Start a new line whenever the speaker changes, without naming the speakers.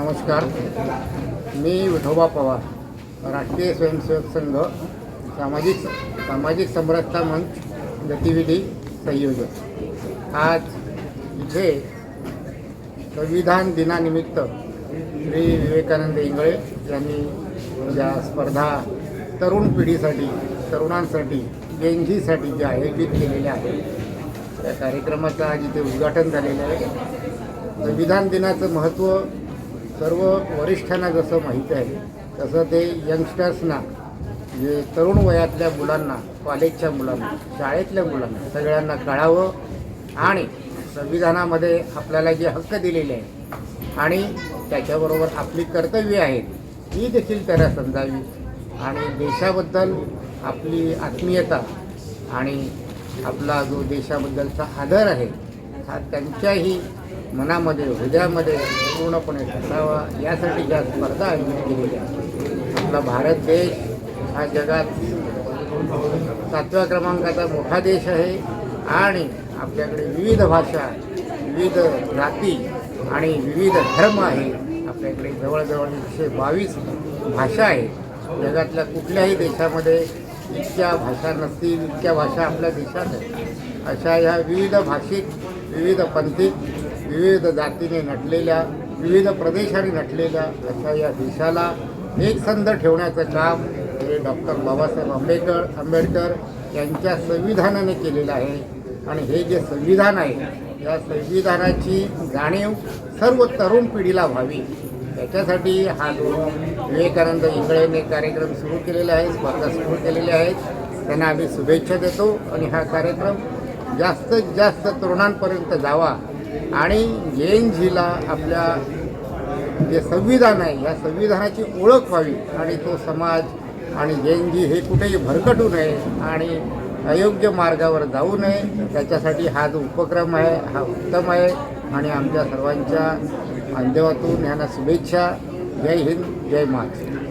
नमस्कार. मी विठोबा पवार, राष्ट्रीय स्वयंसेवक संघ सामाजिक समरसता मंच गतिविधी संयोजक. आज इथे संविधान दिनानिमित्त श्री विवेकानंद इंगळे यांनी ज्या स्पर्धा तरुण पिढीसाठी, तरुणांसाठी, जेनझीसाठी ज्या आयोजित केलेल्या आहेत, त्या कार्यक्रमाचं आज इथे उद्घाटन झालेलं आहे. संविधान दिनाचं महत्त्व सर्व वरिष्ठांना जसं माहीत आहे तसं ते यंगस्टर्सना, जे तरुण वयातल्या मुलांना, कॉलेजच्या मुलांना, शाळेतल्या मुलांना सगळ्यांना कळावं आणि संविधानामध्ये आपल्याला जे हक्क दिलेले आहेत आणि त्याच्याबरोबर आपली कर्तव्ये आहेत ही देखील त्याला समजावी आणि देशाबद्दल आपली आत्मीयता आणि आपला जो देशाबद्दलचा आदर आहे हा त्यांच्याही मनामध्ये, हृदयामध्ये पूर्णपणे ठसावा यासाठी ज्या स्पर्धा आयोजित केलेल्या आहेत. आपला भारत देश हा जगात 7व्या क्रमांकाचा मोठा देश आहे आणि आपल्याकडे विविध भाषा, विविध जाती आणि विविध धर्म आहे. आपल्याकडे जवळजवळ 122 भाषा आहेत. जगातल्या कुठल्याही देशामध्ये इतक्या भाषा नसतील, इतक्या भाषा आपल्या देशात आहेत. अशा ह्या विविध भाषिक, विविध पंथिक, विविध जातीने नटलेल्या, विविध प्रदेशाने नटलेल्या अशा या देशाला एकसंध ठेवण्याचं काम हे डॉक्टर बाबासाहेब आंबेडकर यांच्या संविधानाने केलेलं आहे. आणि हे जे संविधान आहे या संविधानाची जाणीव सर्व तरुण पिढीला व्हावी याच्यासाठी हा जो विवेकानंद इंगळेने कार्यक्रम सुरू केलेला आहे, स्पर्धा सुरू केलेल्या आहेत, त्यांना आम्ही शुभेच्छा देतो. आणि हा कार्यक्रम जास्तीत जास्त तरुणांपर्यंत जावा आणि जेनझीला आपल्या जे संविधान आहे या संविधानाची ओळख व्हावी आणि तो समाज आणि जेनझी हे कुठेही भरकटू नये आणि अयोग्य मार्गावर जाऊ नये, त्याच्यासाठी हा जो उपक्रम आहे हा उत्तम आहे. आणि आमच्या सर्वांच्या माध्यमातून यांना शुभेच्छा. जय हिंद, जय महाराष्ट्र.